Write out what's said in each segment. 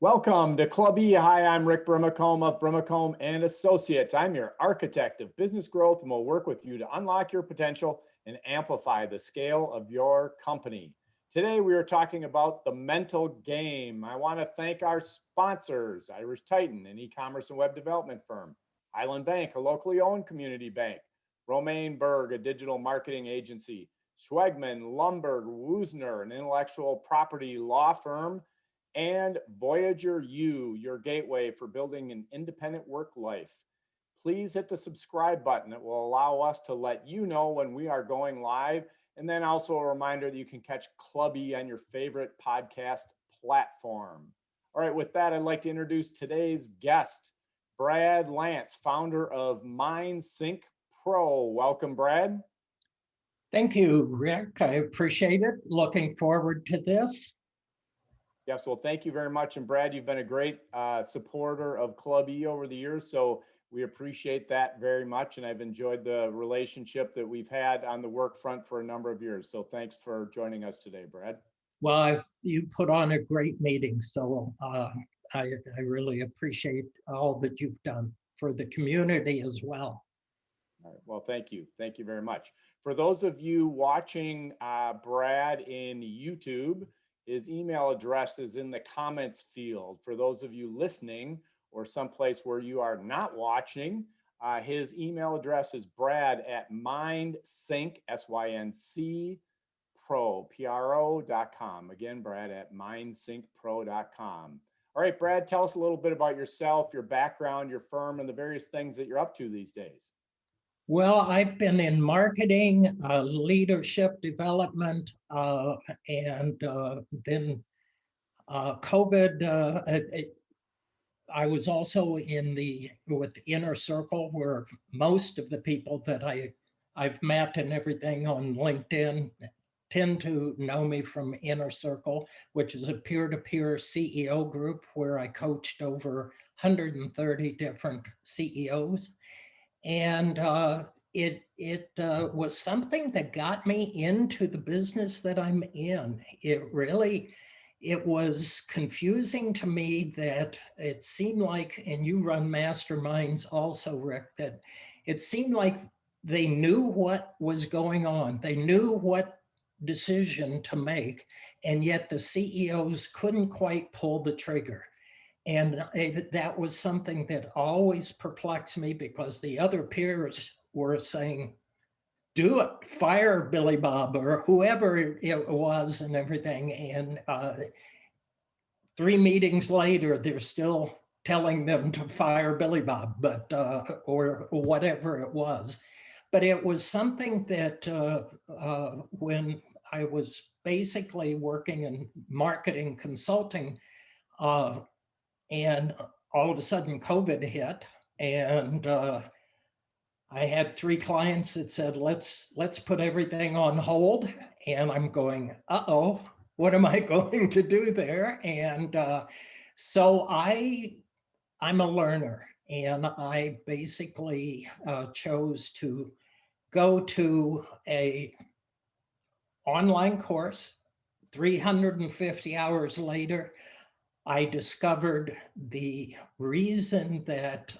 Welcome to Club E. Hi, I'm Rick Brimacombe of Brimacombe and Associates. I'm your architect of business growth, and we'll work with you to unlock your potential and amplify the scale of your company. Today, we are talking about the mental game. I want to thank our sponsors, Irish Titan, an e-commerce and web development firm, Highland Bank, a locally owned community bank, Romaine Berg, a digital marketing agency, Schwegman, Lumberg, Woosner, an intellectual property law firm, and Voyager U, your gateway for building an independent work life. Please hit the subscribe button. It will allow us to let you know when we are going live. And then also a reminder that you can catch Club E on your favorite podcast platform. All right, with that, I'd like to introduce today's guest, Brad Lantz, founder of MindSync Pro. Welcome, Brad. Thank you, Rick. I appreciate it. Looking forward to this. Yes, well, thank you very much. And Brad, you've been a great supporter of Club E over the years, so we appreciate that very much. And I've enjoyed the relationship that we've had on the work front for a number of years. So thanks for joining us today, Brad. Well, you put on a great meeting, so I really appreciate all that you've done for the community as well. All right, well, thank you. Thank you very much. For those of you watching Brad in YouTube, his email address is in the comments field. For those of you listening or someplace where you are not watching, his email address is brad@mindsync, S-Y-N-C, pro.com. Again, Brad at mindsyncpro.com. All right, Brad, tell us a little bit about yourself, your background, your firm, and the various things that you're up to these days. Well, I've been in marketing, leadership development, and then COVID. I was also with the inner circle, where most of the people that I've met and everything on LinkedIn tend to know me from Inner Circle, which is a peer-to-peer CEO group where I coached over 130 different CEOs. And it was something that got me into the business that I'm in. It was confusing to me that it seemed like, and you run masterminds also, Rick, that it seemed like they knew what was going on. They knew what decision to make, and yet the CEOs couldn't quite pull the trigger. And that was something that always perplexed me, because the other peers were saying, do it, fire Billy Bob or whoever it was and everything. And 3 meetings later, they're still telling them to fire Billy Bob, but or whatever it was. But it was something that when I was basically working in marketing consulting, and all of a sudden COVID hit, and I had 3 clients that said, let's put everything on hold. And I'm going, uh-oh, what am I going to do there? And so I'm a learner, and I basically chose to go to a online course. 350 hours later, I discovered the reason that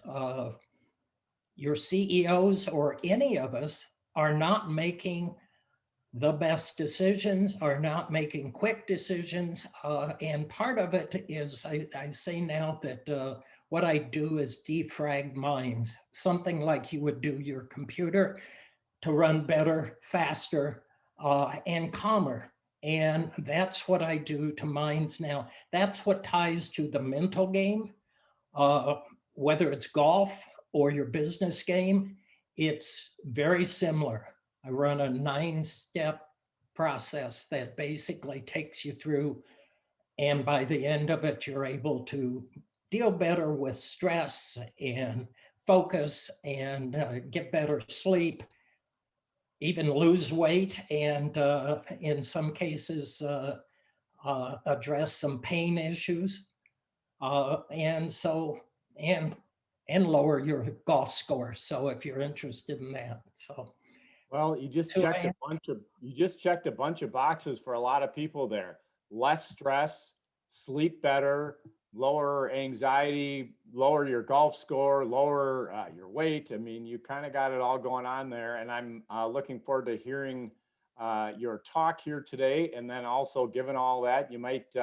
your CEOs or any of us are not making the best decisions, are not making quick decisions. And part of it is, I say now that what I do is defrag minds, something like you would do your computer to run better, faster, and calmer. And that's what I do to minds now. That's what ties to the mental game, whether it's golf or your business game. It's very similar. I run a 9-step process that basically takes you through, and by the end of it, you're able to deal better with stress and focus and get better sleep, even lose weight, and in some cases address some pain issues, and lower your golf score. So if you're interested in that, so. Well, you just checked a bunch of boxes for a lot of people there. Less stress, sleep better, lower anxiety, lower your golf score, lower your weight. I mean, you kind of got it all going on there. And I'm looking forward to hearing your talk here today. And then also, given all that, you might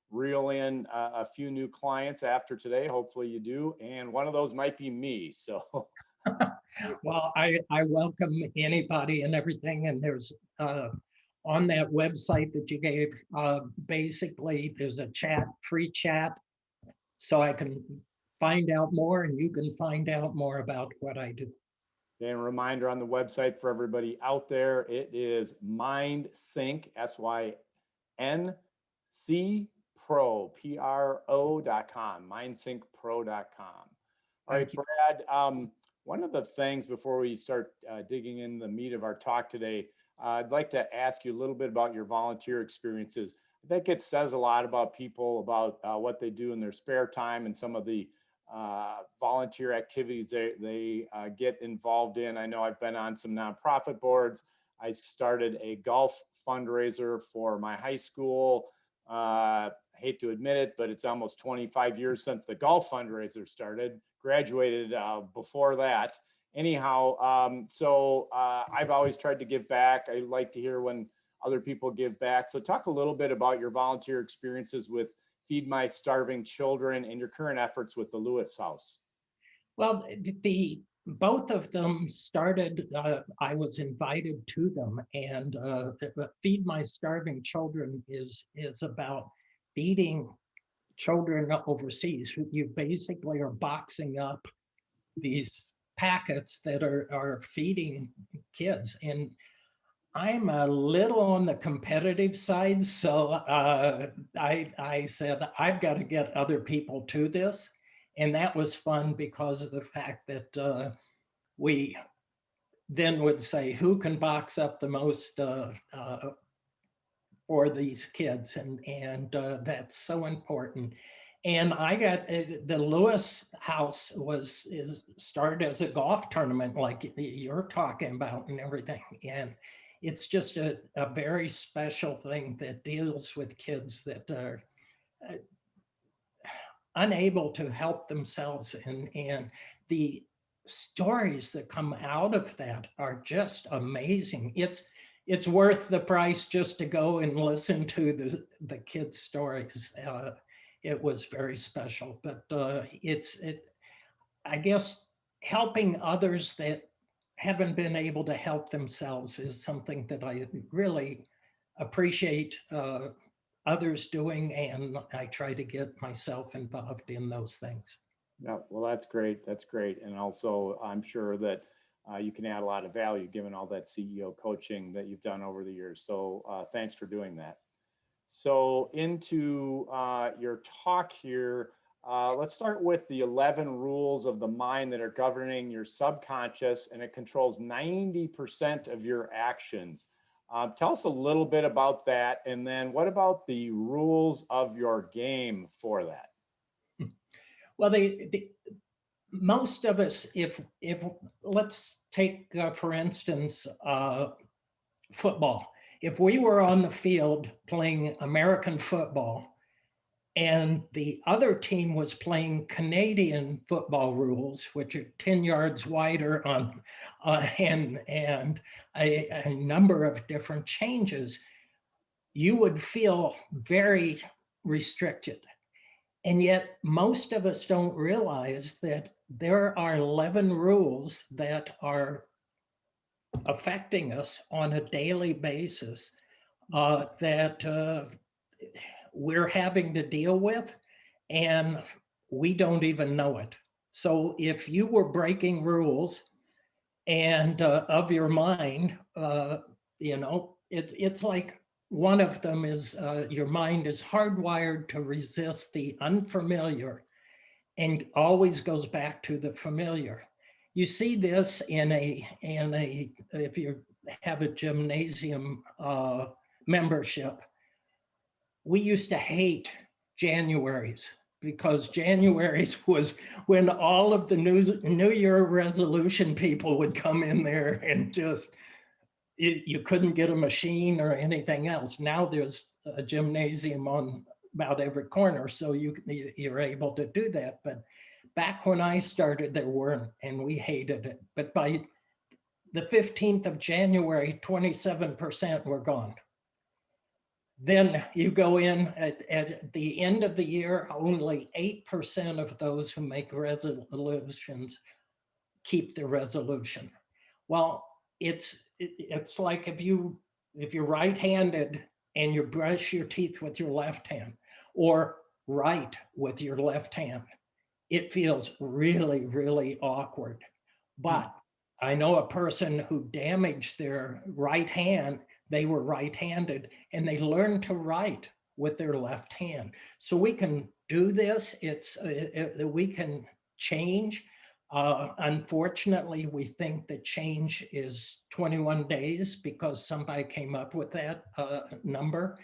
reel in a few new clients after today. Hopefully you do. And one of those might be me. So Well, I welcome anybody and everything. And there's on that website that you gave, basically there's a chat, free chat, so I can find out more and you can find out more about what I do. and a reminder on the website for everybody out there, it is MindSync, SYNC Pro, PRO.com, MindSyncPro.com. All right, Brad, one of the things before we start digging in the meat of our talk today, I'd like to ask you a little bit about your volunteer experiences. I think it says a lot about people, about what they do in their spare time and some of the volunteer activities they get involved in. I know I've been on some nonprofit boards. I started a golf fundraiser for my high school. Hate to admit it, but it's almost 25 years since the golf fundraiser started. Graduated before that. Anyhow, so I've always tried to give back. I like to hear when other people give back. So talk a little bit about your volunteer experiences with Feed My Starving Children and your current efforts with the Lewis House. Well, both of them started, I was invited to them, and Feed My Starving Children is about feeding children overseas. You basically are boxing up these packets that are feeding kids. And I'm a little on the competitive side, so I said, I've got to get other people to this. And that was fun because of the fact that we then would say, who can box up the most for these kids? And that's so important. And I got the Lewis House started as a golf tournament like you're talking about and everything. And it's just a very special thing that deals with kids that are unable to help themselves. And the stories that come out of that are just amazing. It's worth the price just to go and listen to the kids' stories. It was very special, but I guess helping others that haven't been able to help themselves is something that I really appreciate others doing, and I try to get myself involved in those things. Yeah, well, that's great. That's great. And also, I'm sure that you can add a lot of value given all that CEO coaching that you've done over the years. So thanks for doing that. So into your talk here, let's start with the 11 rules of the mind that are governing your subconscious, and it controls 90% of your actions. Tell us a little bit about that. And then what about the rules of your game for that? Well, most of us, if let's take, for instance, football. If we were on the field playing American football and the other team was playing Canadian football rules, which are 10 yards wider on and a number of different changes, you would feel very restricted. And yet most of us don't realize that there are 11 rules that are affecting us on a daily basis that we're having to deal with, and we don't even know it. So if you were breaking rules and of your mind, it's like one of them is your mind is hardwired to resist the unfamiliar and always goes back to the familiar. You see this in if you have a gymnasium membership. We used to hate Januaries because Januaries was when all of the New Year resolution people would come in there and just, you couldn't get a machine or anything else. Now there's a gymnasium on about every corner, so you're able to do that. But back when I started, there weren't, and we hated it. But by the 15th of January, 27% were gone. Then you go in at the end of the year, only 8% of those who make resolutions keep the resolution. Well, it's like if you're right-handed and you brush your teeth with your left hand, or write with your left hand, it feels really, really awkward. But I know a person who damaged their right hand. They were right-handed and they learned to write with their left hand. So we can do this. We can change. Unfortunately, we think that change is 21 days because somebody came up with that number.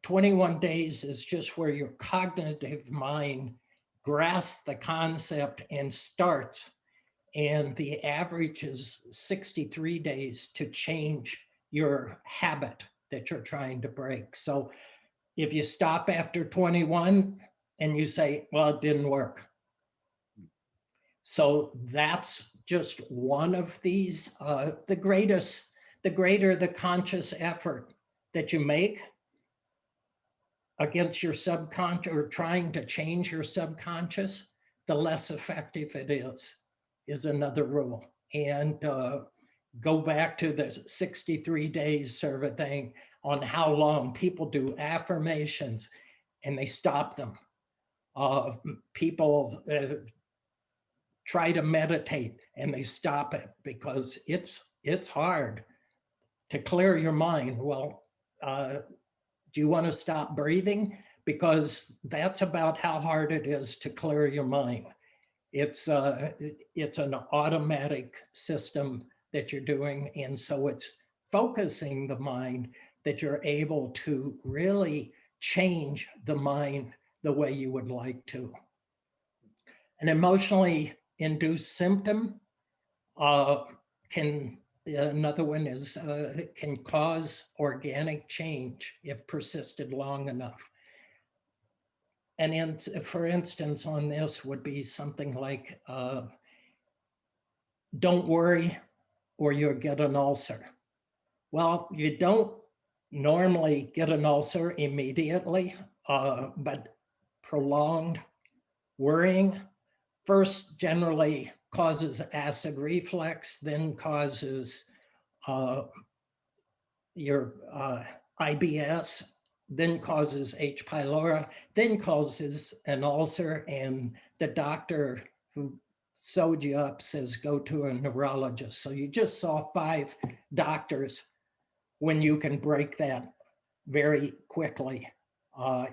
21 days is just where your cognitive mind grasps the concept and starts. And the average is 63 days to change your habit that you're trying to break. So if you stop after 21 and you say, well, it didn't work. So that's just one of these. The greater the conscious effort that you make against your subconscious or trying to change your subconscious, the less effective it is another rule. And go back to the 63 days sort of thing on how long people do affirmations and they stop them. People try to meditate and they stop it because it's hard to clear your mind. Well, do you want to stop breathing? Because that's about how hard it is to clear your mind. It's an automatic system that you're doing. And so it's focusing the mind that you're able to really change the mind the way you would like to. An emotionally induced symptom another one is can cause organic change if persisted long enough. And for instance, on this would be something like, don't worry or you'll get an ulcer. Well, you don't normally get an ulcer immediately, but prolonged worrying first generally causes acid reflux, then causes your IBS, then causes H. pylori, then causes an ulcer, and the doctor who sewed you up says, go to a neurologist. So you just saw 5 doctors when you can break that very quickly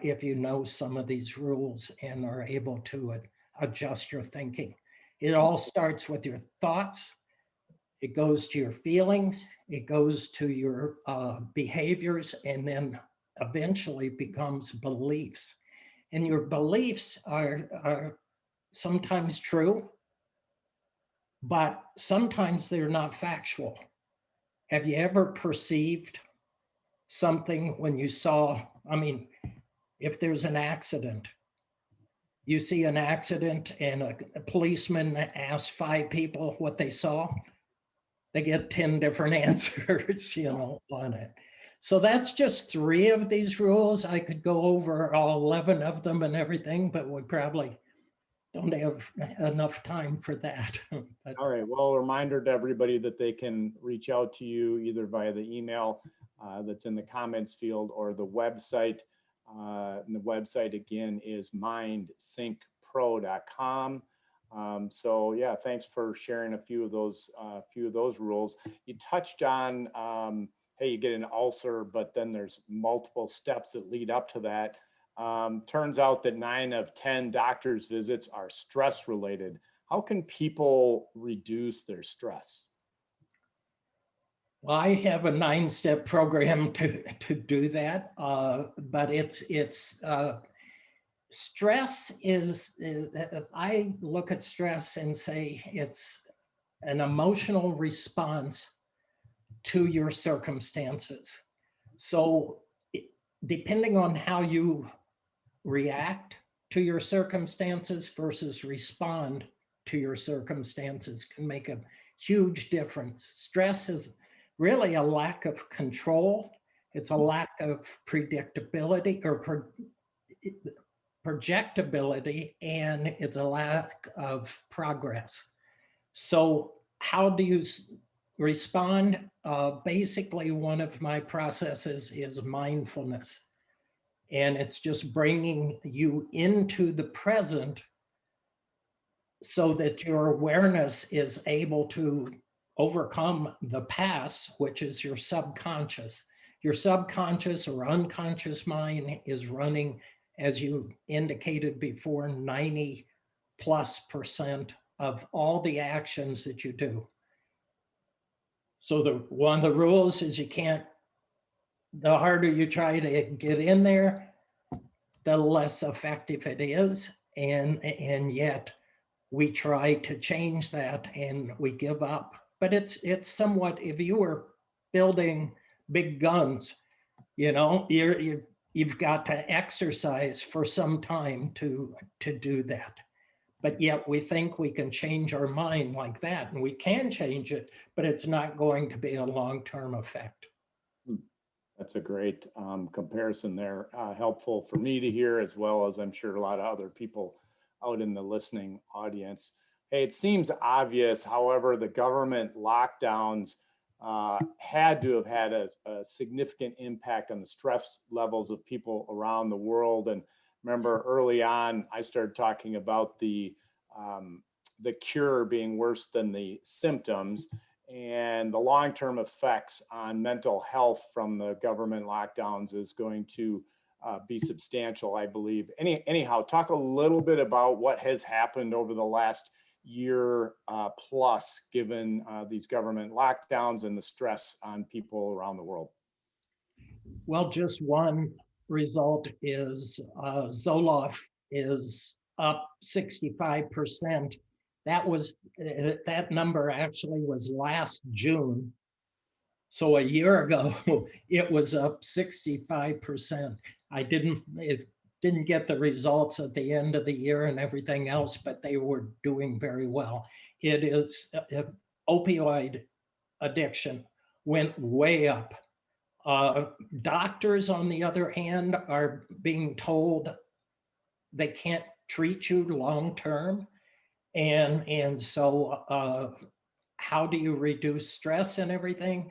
if you know some of these rules and are able to adjust your thinking. It all starts with your thoughts. It goes to your feelings. It goes to your behaviors, and then eventually becomes beliefs. And your beliefs are sometimes true, but sometimes they're not factual. Have you ever perceived something when you saw, if there's an accident, you see an accident and a policeman asks 5 people what they saw, they get 10 different answers, on it. So that's just 3 of these rules. I could go over all 11 of them and everything, but we probably don't have enough time for that. All right. Well, a reminder to everybody that they can reach out to you either via the email that's in the comments field or the website. And the website again is mindsyncpro.com. So yeah, thanks for sharing a few of those rules. You touched on, hey, you get an ulcer, but then there's multiple steps that lead up to that. Turns out that 9 of 10 doctor's visits are stress related. How can people reduce their stress? Well, I have a 9-step program to do that, but it's stress is, I look at stress and say it's an emotional response to your circumstances. So depending on how you react to your circumstances versus respond to your circumstances can make a huge difference. Stress is really a lack of control. It's a lack of predictability or projectability, and it's a lack of progress. So how do you respond? Basically, one of my processes is mindfulness. And it's just bringing you into the present so that your awareness is able to overcome the past, which is your subconscious. Your subconscious or unconscious mind is running, as you indicated before, 90+% of all the actions that you do. So one of the rules is you can't, the harder you try to get in there, the less effective it is. And yet we try to change that and we give up. But it's somewhat, if you were building big guns, you know, you've got to exercise for some time to do that. But yet we think we can change our mind like that, and we can change it, but it's not going to be a long-term effect. That's a great comparison there. Helpful for me to hear, as well as I'm sure a lot of other people out in the listening audience. Hey, it seems obvious, however, the government lockdowns had to have had a significant impact on the stress levels of people around the world. And remember early on, I started talking about the cure being worse than the symptoms, and the long-term effects on mental health from the government lockdowns is going to be substantial, I believe. Anyhow, talk a little bit about what has happened over the last year plus, given these government lockdowns and the stress on people around the world. Well, just one result is Zoloft is up 65%. That number actually was last June. So a year ago, it was up 65%. It didn't get the results at the end of the year and everything else, but they were doing very well. It is opioid addiction went way up. Doctors, on the other hand, are being told they can't treat you long-term. And so how do you reduce stress and everything?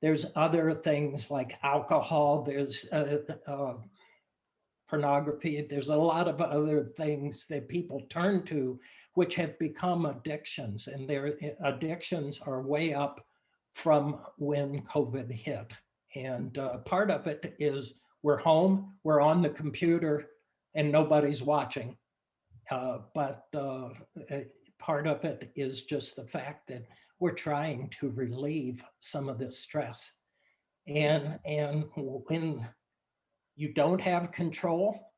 There's other things like alcohol, there's pornography, there's a lot of other things that people turn to, which have become addictions, and their addictions are way up from when COVID hit. And part of it is we're home, we're on the computer, and nobody's watching. But part of it is just the fact that we're trying to relieve some of this stress. And when you don't have control,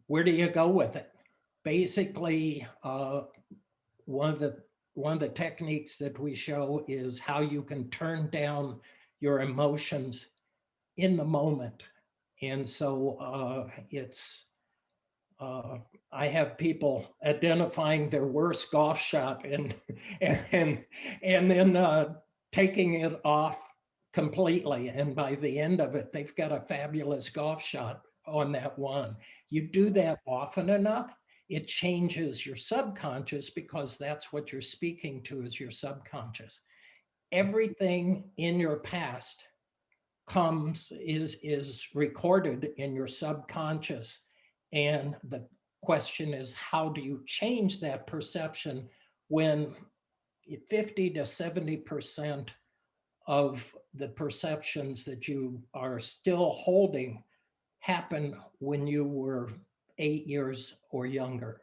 where do you go with it? Basically, one of the techniques that we show is how you can turn down your emotions in the moment. And so I have people identifying their worst golf shot and then taking it off completely. And by the end of it, they've got a fabulous golf shot on that one. You do that often enough, it changes your subconscious, because that's what you're speaking to, is your subconscious. Everything in your past is recorded in your subconscious. And the question is, how do you change that perception when 50 to 70% of the perceptions that you are still holding happen when you were 8 years or younger?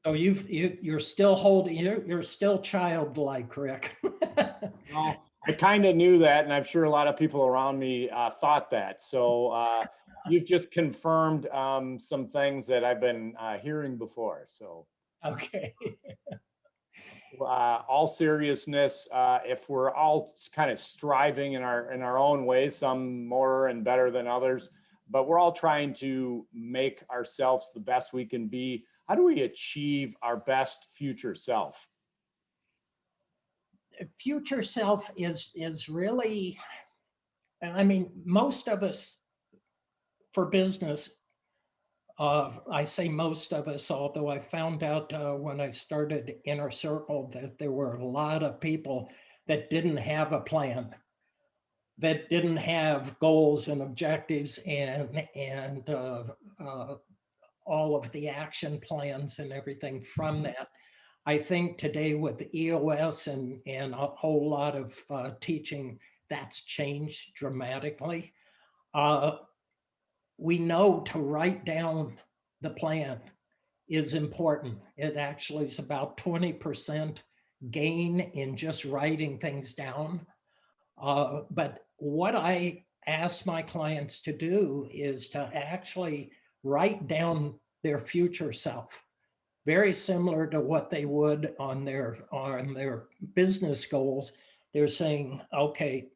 So you're still holding, you're still childlike, Rick. Well, I kind of knew that, and I'm sure a lot of people around me thought that. So you've just confirmed some things that I've been hearing before. So okay. All seriousness, if we're all kind of striving in our own ways, some more and better than others, but we're all trying to make ourselves the best we can be, how do we achieve our best future self? Future self is really, I mean, most of us for business, I say most of us, although I found out when I started Inner Circle that there were a lot of people that didn't have a plan, that didn't have goals and objectives and all of the action plans and everything from that. I think today with the EOS and a whole lot of teaching, that's changed dramatically. We know to write down the plan is important. It actually is about 20% gain in just writing things down. But what I ask my clients to do is to actually write down their future self, very similar to what they would on their business goals. They're saying, okay,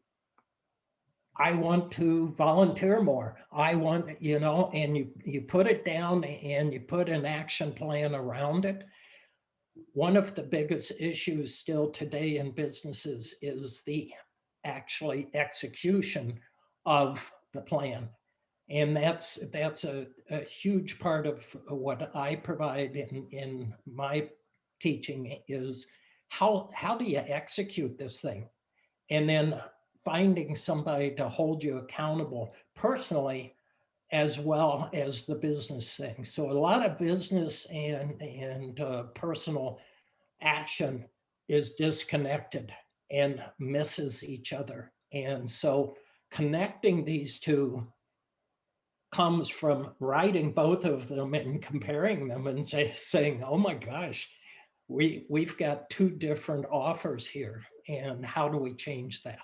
I want to volunteer more. I want, and you put it down and you put an action plan around it. One of the biggest issues still today in businesses is the actually execution of the plan. And that's a huge part of what I provide in my teaching is how do you execute this thing? And then finding somebody to hold you accountable personally as well as the business thing. So a lot of business and personal action is disconnected and misses each other. And so connecting these two comes from writing both of them and comparing them and just saying, oh my gosh, we've got two different offers here. And how do we change that?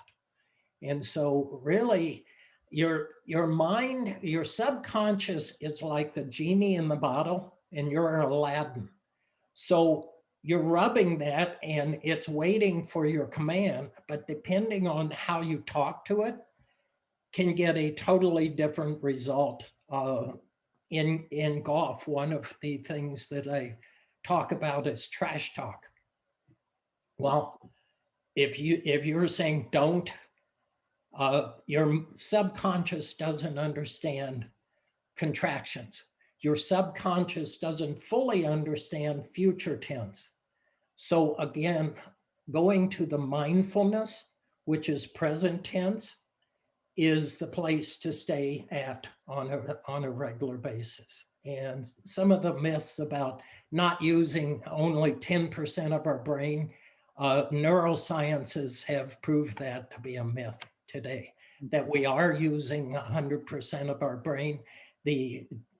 And so really your mind, your subconscious is like the genie in the bottle and you're Aladdin. So you're rubbing that and it's waiting for your command, but depending on how you talk to it, can get a totally different result. In golf, one of the things that I talk about is trash talk. Well, if you're saying don't, your subconscious doesn't understand contractions. Your subconscious doesn't fully understand future tense. So again, going to the mindfulness, which is present tense, is the place to stay at on a regular basis. And some of the myths about not using only 10% of our brain, neurosciences have proved that to be a myth today, that we are using 100% of our brain.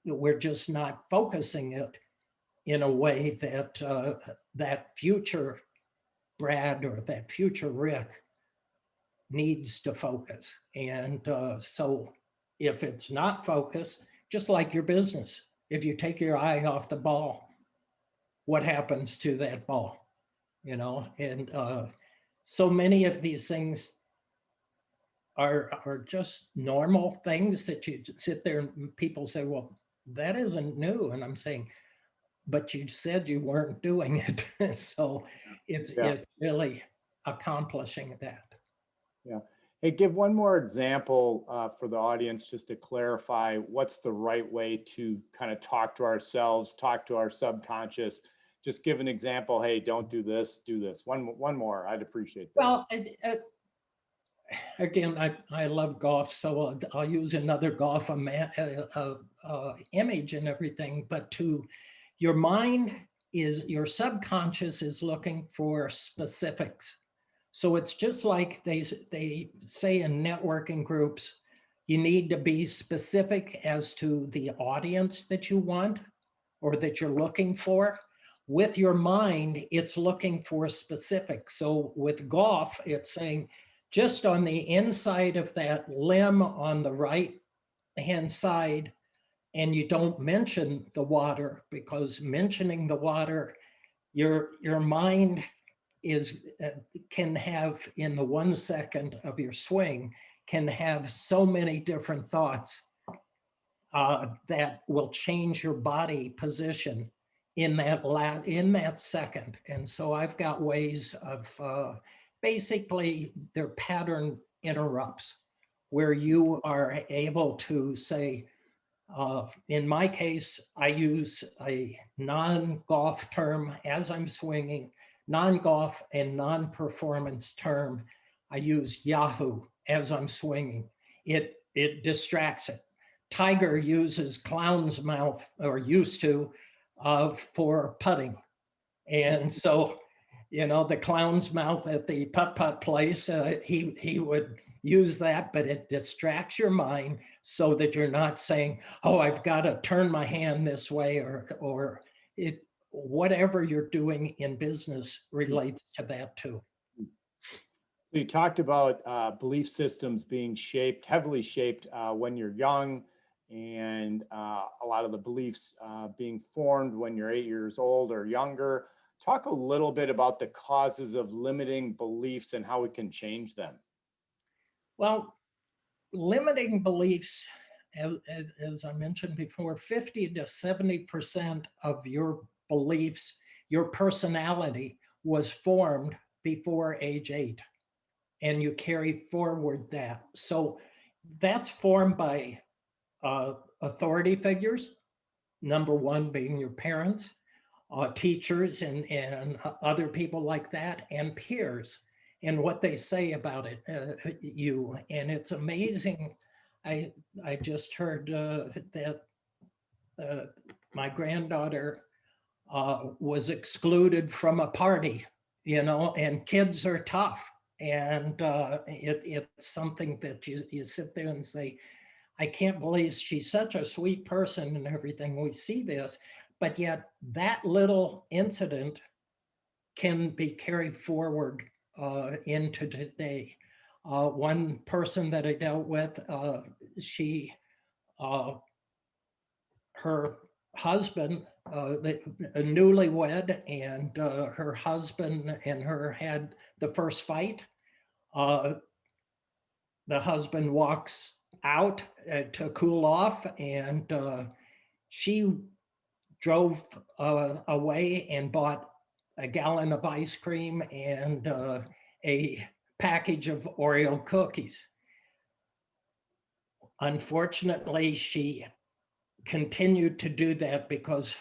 We're just not focusing it in a way that that future Brad or that future Rick needs to focus. And so if it's not focused, just like your business, if you take your eye off the ball, what happens to that ball? And so many of these things are just normal things that you sit there and people say, well, that isn't new. And I'm saying, but you said you weren't doing it. So it's really accomplishing that. Yeah. Hey, give one more example for the audience just to clarify what's the right way to kind of talk to ourselves, talk to our subconscious. Just give an example. Hey, don't do this, do this. One more. I'd appreciate that. Well, again, I love golf, so I'll use another golf image and everything. But your mind your subconscious is looking for specifics. So it's just like they say in networking groups, you need to be specific as to the audience that you want or that you're looking for. With your mind, it's looking for specifics. So with golf, it's saying just on the inside of that limb on the right-hand side, and you don't mention the water, because mentioning the water, your mind can have, in the 1 second of your swing, can have so many different thoughts that will change your body position in that second. And so I've got ways of basically, they're pattern interrupts where you are able to say, in my case, I use a non-golf term as I'm swinging, non-golf and non-performance term. I use Yahoo as I'm swinging. It distracts it. Tiger uses clown's mouth, or used to, for putting. And so, the clown's mouth at the putt-putt place, he would use that, but it distracts your mind so that you're not saying, oh, I've got to turn my hand this way, or whatever you're doing in business relates to that too. So you talked about belief systems being heavily shaped when you're young, and a lot of the beliefs being formed when you're 8 years old or younger. Talk a little bit about the causes of limiting beliefs and how we can change them. Well, limiting beliefs, as I mentioned before, 50 to 70% of your beliefs, your personality was formed before age 8, and you carry forward that. So that's formed by authority figures, number one being your parents, teachers and other people like that, and peers, and what they say about it, you. And it's amazing. I just heard that my granddaughter was excluded from a party, and kids are tough. And it's something that you sit there and say, I can't believe she's such a sweet person and everything. We see this, but yet that little incident can be carried forward into today. One person that I dealt with, her husband, a newlywed, and her husband and her had the first fight. The husband walks out to cool off, and she drove away and bought a gallon of ice cream and a package of Oreo cookies. Unfortunately, she continued to do that because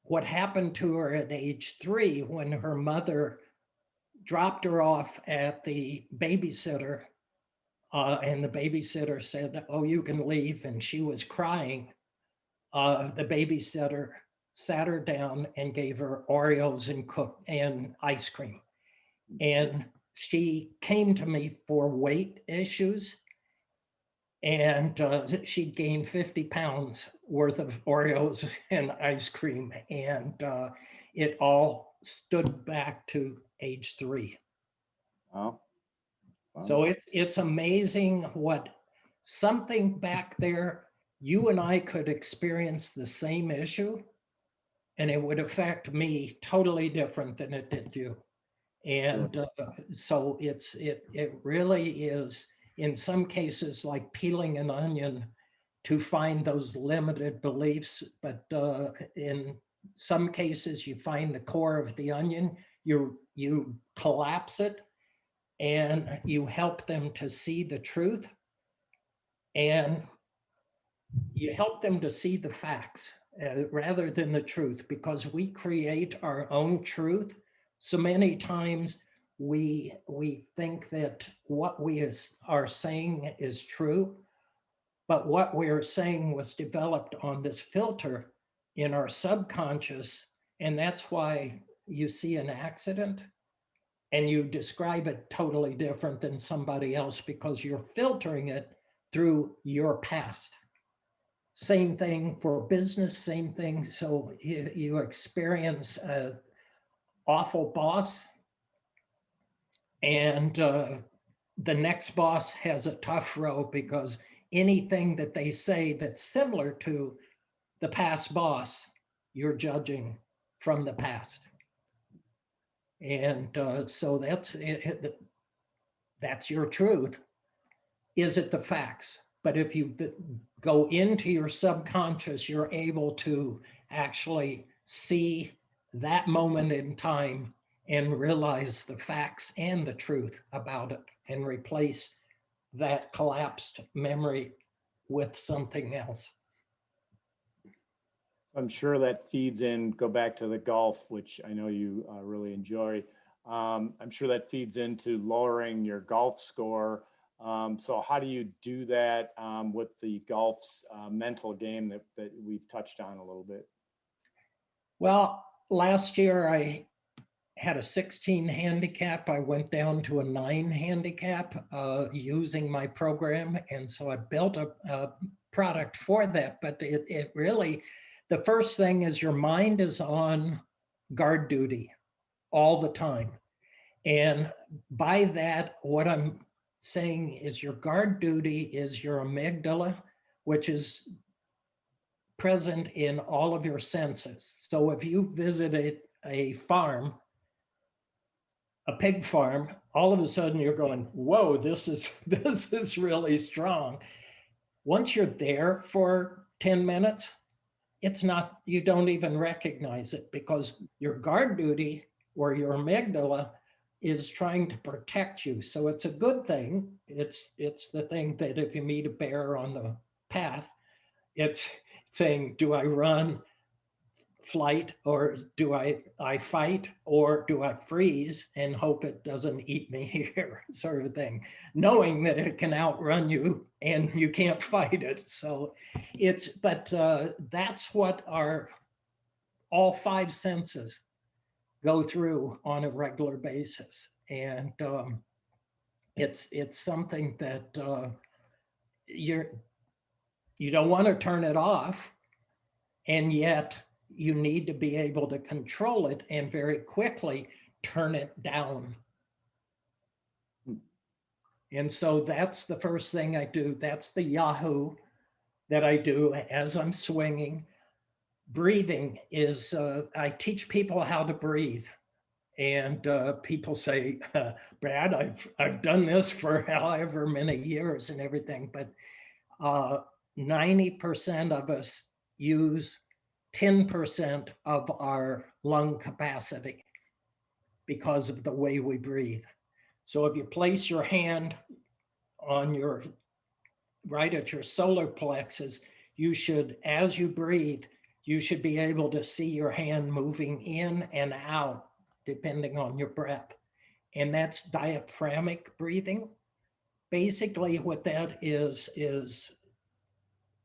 what happened to her at age 3, when her mother dropped her off at the babysitter, and the babysitter said, oh, you can leave, and she was crying. The babysitter sat her down and gave her Oreos and ice cream. And she came to me for weight issues, and she'd gained 50 pounds worth of Oreos and ice cream, and it all stood back to age 3. Wow. So it's amazing what something back there, you and I could experience the same issue, and it would affect me totally different than it did you. And so it really is, in some cases, like peeling an onion to find those limited beliefs. But in some cases, you find the core of the onion, you collapse it, and you help them to see the truth, and you help them to see the facts rather than the truth, because we create our own truth. So many times we think that what we are saying is true, but what we're saying was developed on this filter in our subconscious, and that's why you see an accident and you describe it totally different than somebody else, because you're filtering it through your past. Same thing for business, same thing. So you experience an awful boss, and the next boss has a tough row, because anything that they say that's similar to the past boss, you're judging from the past. And so that's your truth. Is it the facts? But if you go into your subconscious, you're able to actually see that moment in time and realize the facts and the truth about it and replace that collapsed memory with something else. I'm sure that feeds in, go back to the golf, which I know you really enjoy. I'm sure that feeds into lowering your golf score. So how do you do that with the golf's mental game that we've touched on a little bit? Well, last year I had a 16 handicap. I went down to a 9 handicap using my program. And so I built a product for that. But it really, the first thing is your mind is on guard duty all the time. And by that, what I'm saying is your guard duty is your amygdala, which is present in all of your senses. So if you visited a farm, a pig farm, all of a sudden you're going, whoa, this is really strong. Once you're there for 10 minutes, it's not, you don't even recognize it because your guard duty or your amygdala is trying to protect you. So it's a good thing. It's the thing that if you meet a bear on the path, it's saying, do I run, flight, or do I fight, or do I freeze and hope it doesn't eat me here, sort of thing, knowing that it can outrun you and you can't fight it. So but that's what all 5 senses go through on a regular basis. And it's something that you don't want to turn it off, and yet you need to be able to control it and very quickly turn it down. And so that's the first thing I do. That's the Yahoo that I do as I'm swinging. Breathing is, I teach people how to breathe. And people say, Brad, I've done this for however many years and everything, but 90% of us use 10% of our lung capacity because of the way we breathe. So if you place your hand on right at your solar plexus, you should, as you breathe, you should be able to see your hand moving in and out depending on your breath. And that's diaphragmatic breathing. Basically what that is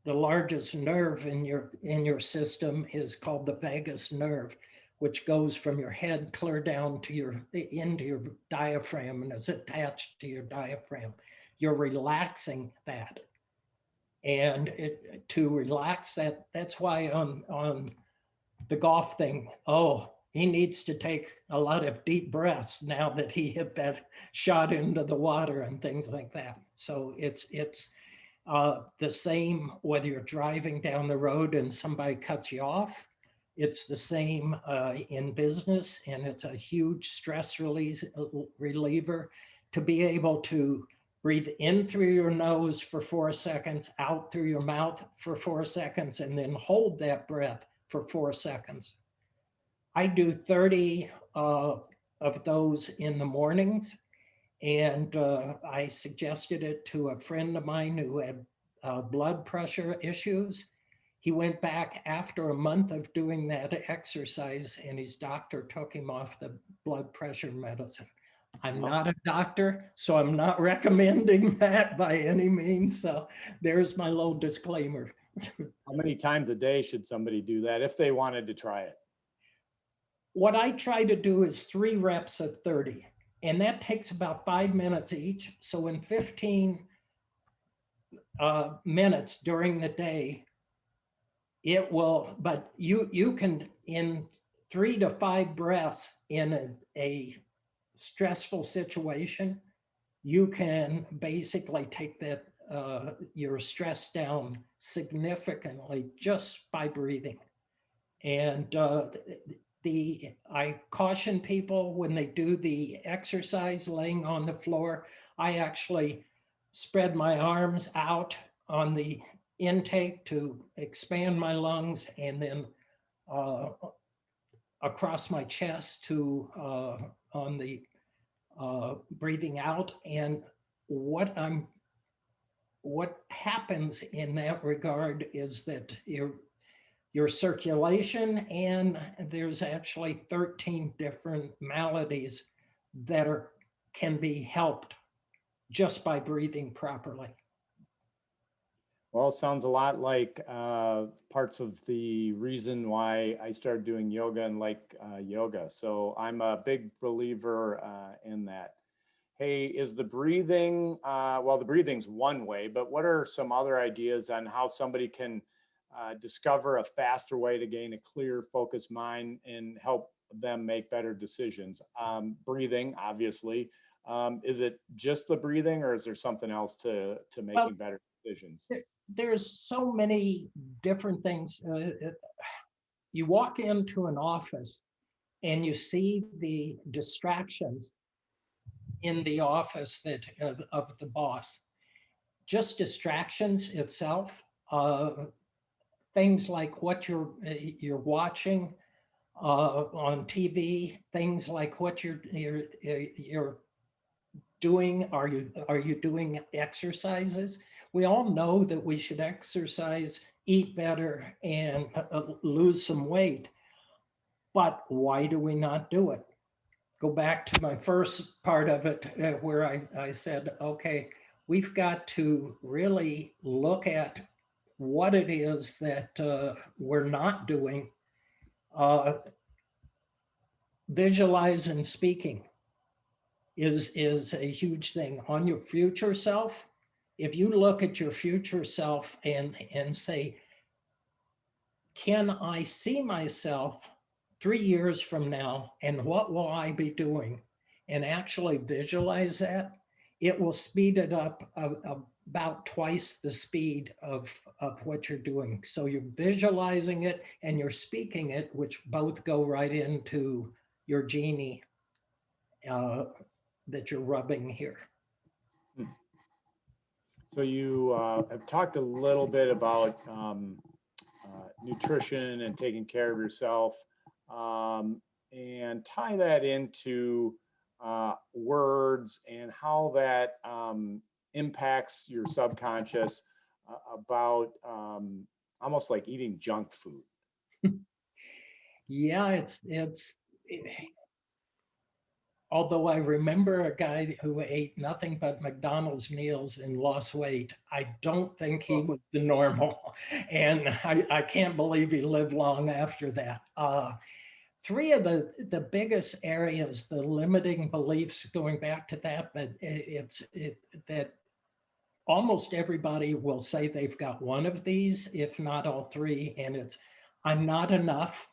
the largest nerve in your system is called the vagus nerve, which goes from your head clear down to into your diaphragm and is attached to your diaphragm. You're relaxing that. And to relax that, that's why on the golf thing, he needs to take a lot of deep breaths now that he hit that shot into the water and things like that. So it's the same whether you're driving down the road and somebody cuts you off. It's the same in business, and it's a huge stress reliever to be able to breathe in through your nose for 4 seconds, out through your mouth for 4 seconds, and then hold that breath for 4 seconds. I do 30 of those in the mornings. And I suggested it to a friend of mine who had blood pressure issues. He went back after a month of doing that exercise, and his doctor took him off the blood pressure medicine. I'm not a doctor, so I'm not recommending that by any means. So there's my little disclaimer. How many times a day should somebody do that if they wanted to try it? What I try to do is 3 reps of 30. And that takes about 5 minutes each. So in 15 minutes during the day, it will, but you can, in 3 to 5 breaths in a stressful situation, you can basically take that your stress down significantly just by breathing. And I caution people when they do the exercise laying on the floor, I actually spread my arms out on the intake to expand my lungs, and then across my chest to on the breathing out. And what happens in that regard is that your circulation, and there's actually 13 different maladies that can be helped just by breathing properly. Well, it sounds a lot like parts of the reason why I started doing yoga and like yoga. So I'm a big believer in that. Hey, is the breathing, well, the breathing's one way, but what are some other ideas on how somebody can discover a faster way to gain a clear, focused mind and help them make better decisions? Breathing, obviously. Is it just the breathing, or is there something else to making better decisions? There's so many different things. You walk into an office and you see the distractions in the office that of the boss. Just distractions itself, things like what you're watching on TV, things like what you're doing. Are you doing exercises? We all know that we should exercise, eat better, and lose some weight. But why do we not do it? Go back to my first part of it where I said, okay, we've got to really look at what it is that we're not doing. Visualize and speaking is a huge thing. On your future self, if you look at your future self and say, can I see myself 3 years from now, and what will I be doing? And actually visualize that, it will speed it up about twice the speed of what you're doing. So you're visualizing it and you're speaking it, which both go right into your genie that you're rubbing here. So you have talked a little bit about nutrition and taking care of yourself, and tie that into words and how that impacts your subconscious about almost like eating junk food. Yeah, it's although I remember a guy who ate nothing but McDonald's meals and lost weight, I don't think he was the normal. And I can't believe he lived long after that. Three of the biggest areas, the limiting beliefs, going back to that, but that almost everybody will say they've got one of these, if not all three, and it's, I'm not enough,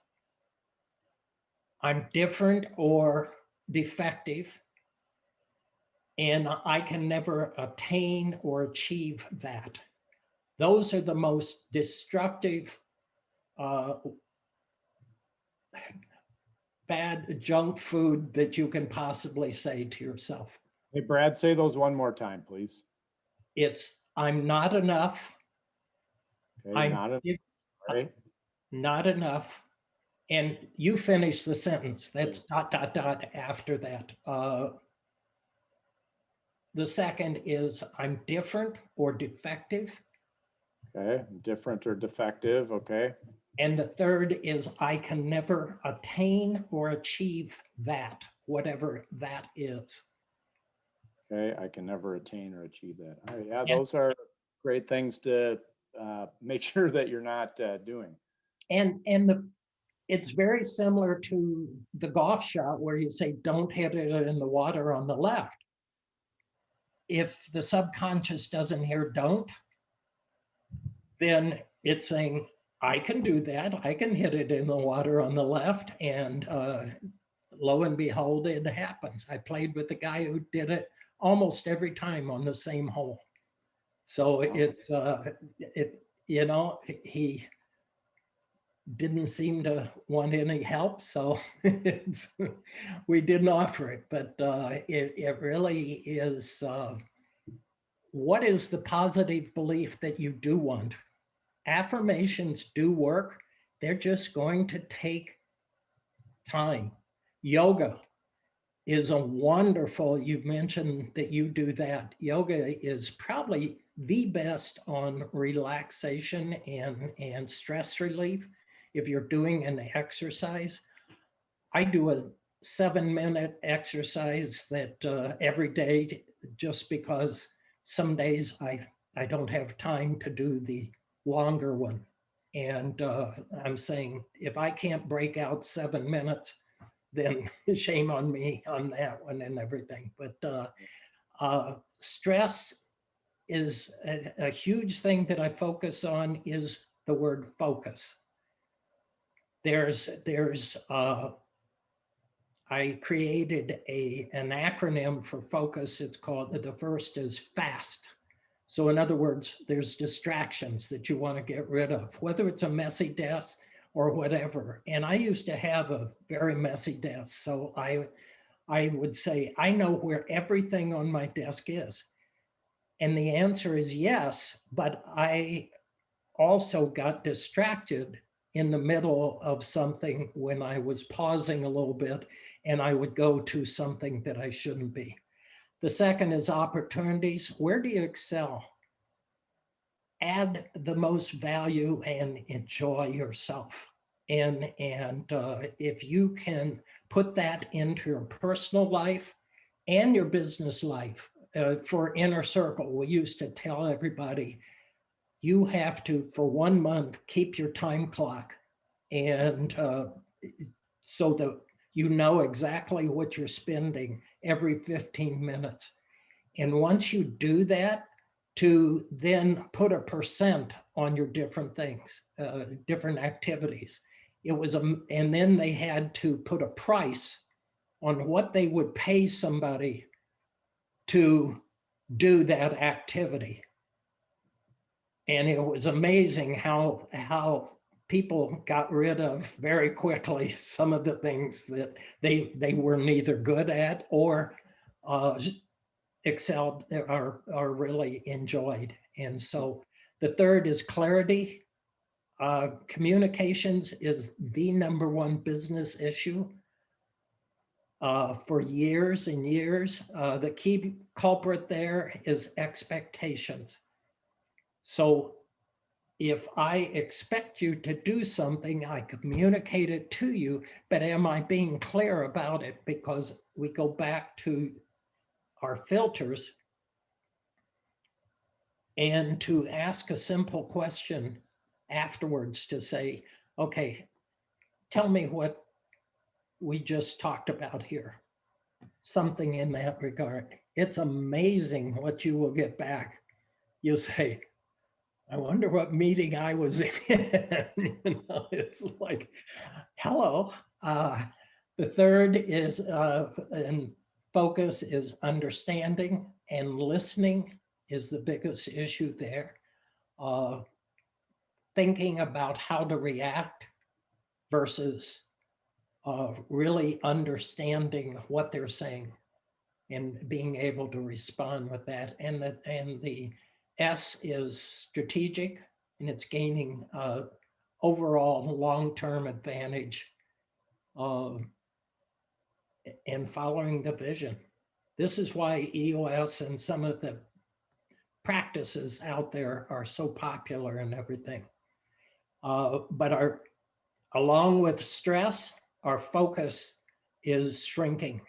I'm different or defective, and I can never attain or achieve that. Those are the most destructive, bad junk food that you can possibly say to yourself. Hey, Brad, say those one more time, please. It's, I'm not enough. Okay, not enough. And you finish the sentence. That's ... after that. The second is, I'm different or defective. Okay, different or defective, okay. And the third is, I can never attain or achieve that, whatever that is. Okay, I can never attain or achieve that. All right, yeah, those are great things to make sure that you're not doing. And it's very similar to the golf shot where you say, don't hit it in the water on the left. If the subconscious doesn't hear don't, then it's saying, I can do that. I can hit it in the water on the left. And lo and behold, it happens. I played with a guy who did it almost every time on the same hole. So didn't seem to want any help, so we didn't offer it. But it really is, what is the positive belief that you do want? Affirmations do work. They're just going to take time. Yoga is a wonderful, you mentioned that you do that. Yoga is probably the best on relaxation and stress relief. If you're doing an exercise, I do a 7-minute exercise that every day, just because some days I don't have time to do the longer one. And I'm saying, if I can't break out 7 minutes, then shame on me on that one and everything. But stress is a huge thing that I focus on, is the word focus. I created an acronym for focus. It's called, the first is FAST. So in other words, there's distractions that you want to get rid of, whether it's a messy desk or whatever. And I used to have a very messy desk. So I would say, I know where everything on my desk is. And the answer is yes, but I also got distracted in the middle of something when I was pausing a little bit, and I would go to something that I shouldn't be. The second is opportunities. Where do you excel? Add the most value and enjoy yourself. And if you can put that into your personal life and your business life, for Inner Circle, we used to tell everybody, you have to, for 1 month, keep your time clock, and so that you know exactly what you're spending every 15 minutes. And once you do that, to then put a percent on your different things, different activities. It was, and then they had to put a price on what they would pay somebody to do that activity. And it was amazing how people got rid of very quickly some of the things that they were neither good at or excelled or really enjoyed. And so the third is clarity. Communications is the #1 business issue for years and years. The key culprit there is expectations. So if I expect you to do something, I communicate it to you, but am I being clear about it? Because we go back to our filters, and to ask a simple question afterwards to say, okay, tell me what we just talked about here. Something in that regard. It's amazing what you will get back. You'll say, I wonder what meeting I was in. It's like, hello. The third is, and focus is understanding, and listening is the biggest issue there. Thinking about how to react versus really understanding what they're saying and being able to respond with that. And the S is strategic, and it's gaining overall long-term advantage and following the vision. This is why EOS and some of the practices out there are so popular and everything. But along with stress, our focus is shrinking.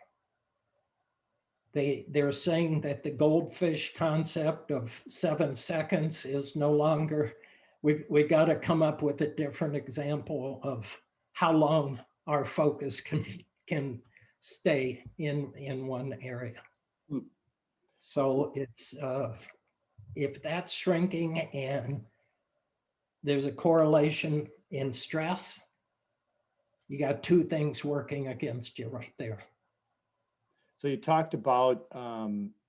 They're saying that the goldfish concept of 7 seconds is no longer, we've got to come up with a different example of how long our focus can stay in one area. So it's, if that's shrinking and there's a correlation in stress, you got 2 things working against you right there. So you talked about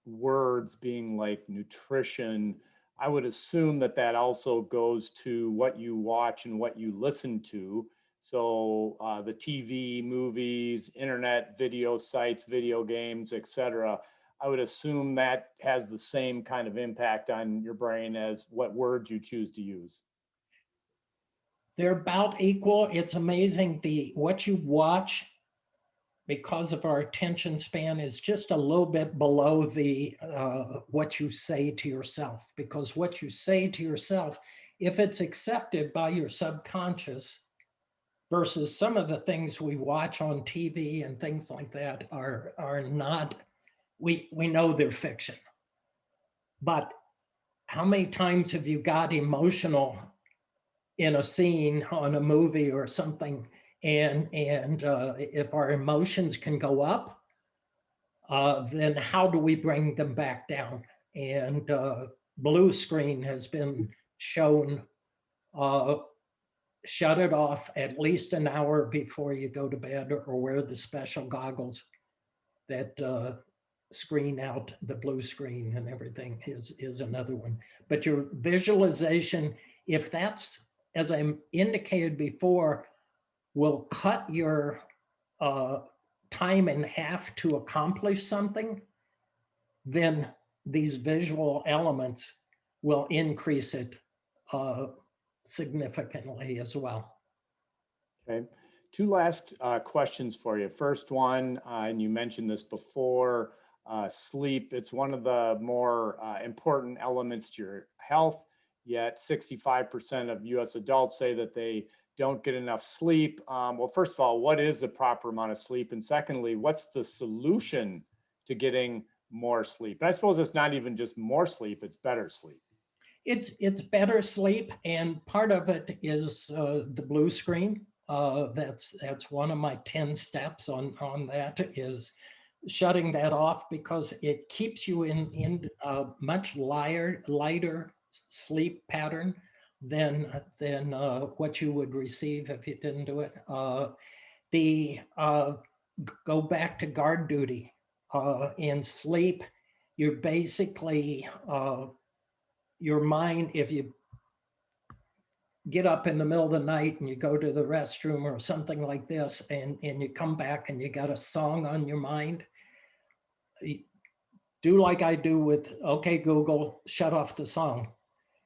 words being like nutrition. I would assume that that also goes to what you watch and what you listen to. So the TV, movies, internet, video sites, video games, etc. I would assume that has the same kind of impact on your brain as what words you choose to use. They're about equal. It's amazing what you watch, because of our attention span, is just a little bit below the what you say to yourself. Because what you say to yourself, if it's accepted by your subconscious, versus some of the things we watch on TV and things like that are not, we know they're fiction. But how many times have you got emotional in a scene on a movie or something, and if our emotions can go up, then how do we bring them back down? And blue screen has been shown, shut it off at least an hour before you go to bed, or wear the special goggles that screen out the blue screen and everything is another one. But your visualization, if that's, as I indicated before, will cut your time in half to accomplish something, then these visual elements will increase it significantly as well. Okay. Two last questions for you. First one, and you mentioned this before, sleep. It's one of the more important elements to your health, yet 65% of US adults say that they don't get enough sleep. Well, first of all, what is the proper amount of sleep? And secondly, what's the solution to getting more sleep? I suppose it's not even just more sleep, it's better sleep. It's better sleep, and part of it is the blue screen. That's one of my 10 steps on that, is shutting that off, because it keeps you in a much lighter sleep pattern than what you would receive if you didn't do it. Go back to guard duty. In sleep, you're basically, your mind, if you get up in the middle of the night and you go to the restroom or something like this, and you come back and you got a song on your mind, do like I do with, okay, Google, shut off the song.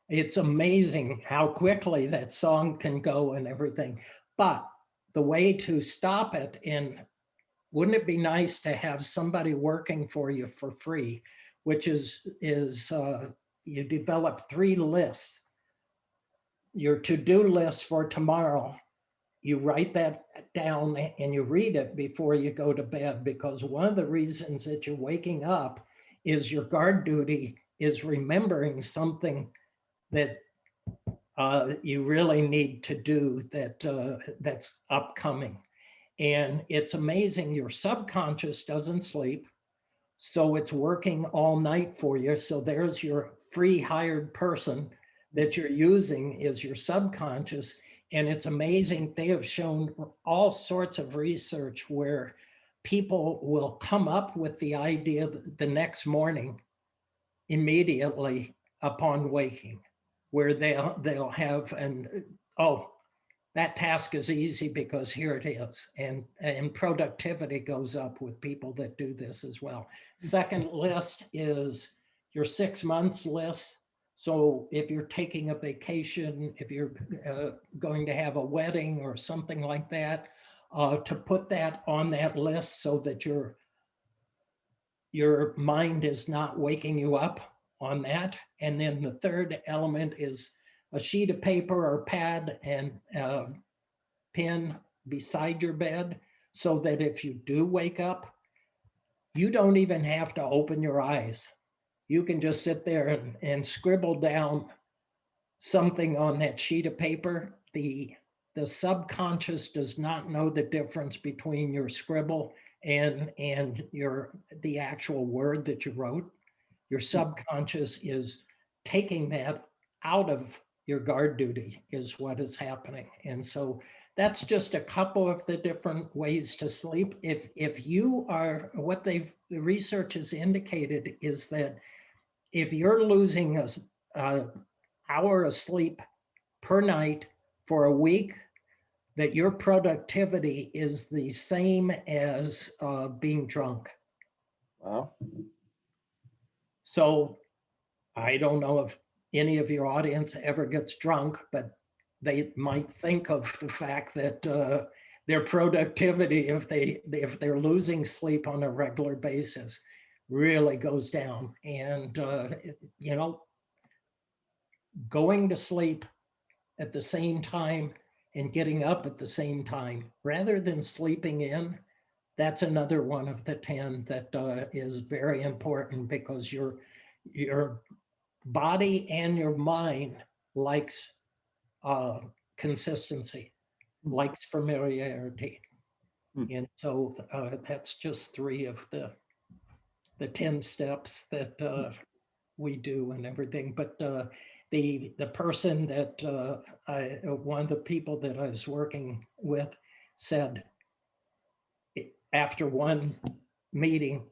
It's amazing how quickly that song can go and everything. But the way to stop it, and wouldn't it be nice to have somebody working for you for free, which is you develop 3 lists. Your to-do list for tomorrow, you write that down and you read it before you go to bed, because one of the reasons that you're waking up is your guard duty is remembering something that you really need to do, that's upcoming. And it's amazing, your subconscious doesn't sleep, so it's working all night for you. So there's your free hired person that you're using, is your subconscious. And it's amazing, they have shown all sorts of research where people will come up with the idea the next morning immediately upon waking, where they'll have oh, that task is easy because here it is. And productivity goes up with people that do this as well. Second list is your 6 months list. So if you're taking a vacation, if you're going to have a wedding or something like that, to put that on that list so that your mind is not waking you up on that. And then the third element is a sheet of paper or pad and pen beside your bed, so that if you do wake up, you don't even have to open your eyes. You can just sit there and scribble down something on that sheet of paper. The subconscious does not know the difference between your scribble and the actual word that you wrote. Your subconscious is taking that out of your guard duty, is what is happening. And so that's just a couple of the different ways to sleep. If you are, the research has indicated is that if you're losing hour of sleep per night for a week, that your productivity is the same as being drunk. Wow. So I don't know if any of your audience ever gets drunk, but they might think of the fact that their productivity, if they're losing sleep on a regular basis, really goes down. And going to sleep at the same time and getting up at the same time, rather than sleeping in, that's another one of the 10 that is very important, because your body and your mind likes consistency, likes familiarity. And so that's just 3 of the 10 steps that we do and everything. But the person that one of the people that I was working with said after one meeting,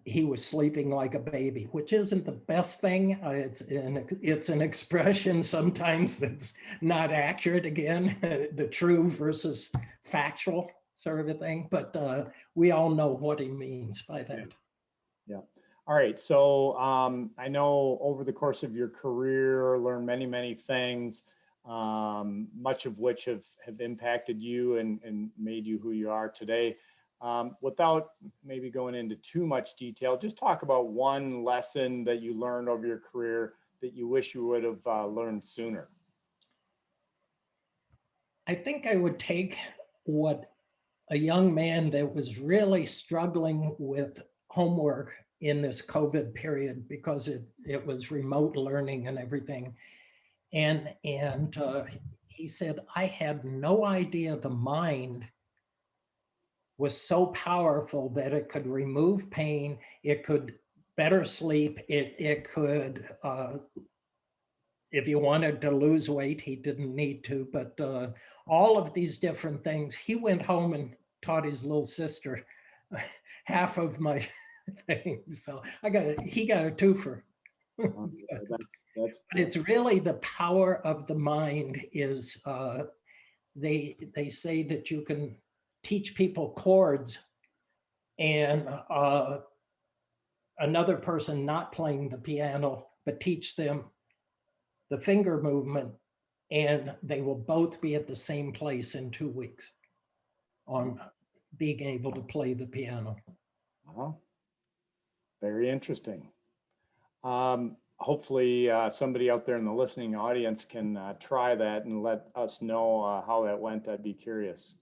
he was sleeping like a baby, which isn't the best thing. It's an expression sometimes that's not accurate, again, the true versus factual sort of a thing. But we all know what he means by that. Yeah. All right. So I know over the course of your career, learned many, many things, much of which have impacted you and made you who you are today. Without maybe going into too much detail, just talk about one lesson that you learned over your career that you wish you would have learned sooner. I think I would take what a young man that was really struggling with homework in this COVID period, because it was remote learning and everything. And he said, I had no idea the mind was so powerful that it could remove pain, it could better sleep, it could, if you wanted to lose weight, he didn't need to, but all of these different things. He went home and taught his little sister half of my things. So he got a twofer. That's but it's really the power of the mind is, they say that you can teach people chords, and another person not playing the piano, but teach them the finger movement, and they will both be at the same place in 2 weeks on being able to play the piano. Very interesting. Hopefully somebody out there in the listening audience can try that and let us know how that went. I'd be curious.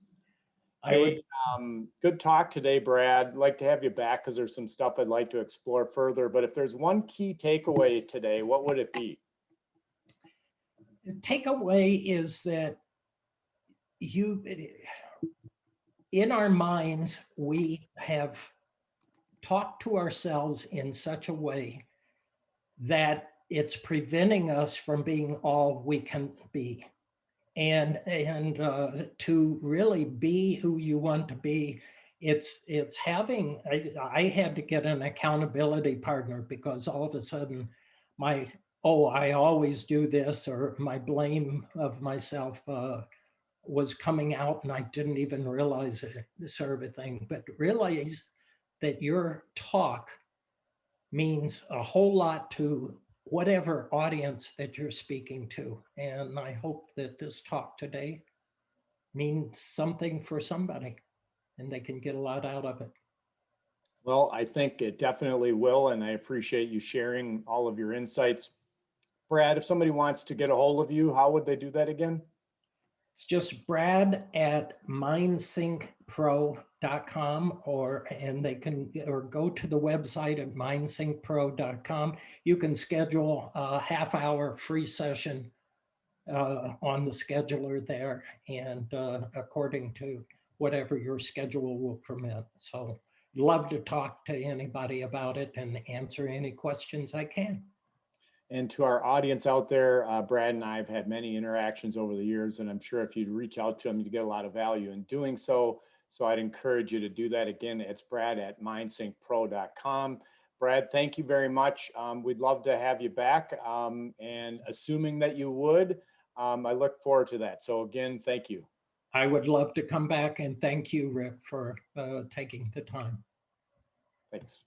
Good talk today, Brad. I'd like to have you back because there's some stuff I'd like to explore further. But if there's one key takeaway today, what would it be? The takeaway is that in our minds, we have talked to ourselves in such a way that it's preventing us from being all we can be. And to really be who you want to be, it's having, I had to get an accountability partner, because all of a sudden I always do this, or my blame of myself was coming out, and I didn't even realize it, this sort of a thing. But realize that your talk means a whole lot to whatever audience that you're speaking to. And I hope that this talk today means something for somebody and they can get a lot out of it. Well, I think it definitely will, and I appreciate you sharing all of your insights. Brad, if somebody wants to get a hold of you, how would they do that again? It's just Brad at mindsyncpro.com, and they can go to the website at mindsyncpro.com. You can schedule a half-hour free session on the scheduler there, and according to whatever your schedule will permit. So love to talk to anybody about it and answer any questions I can. And to our audience out there, Brad and I have had many interactions over the years, and I'm sure if you'd reach out to him, you'd get a lot of value in doing so. So I'd encourage you to do that. Again, it's Brad at mindsyncpro.com. Brad, thank you very much. We'd love to have you back. And assuming that you would, I look forward to that. So again, thank you. I would love to come back, and thank you, Rick, for taking the time. Thanks.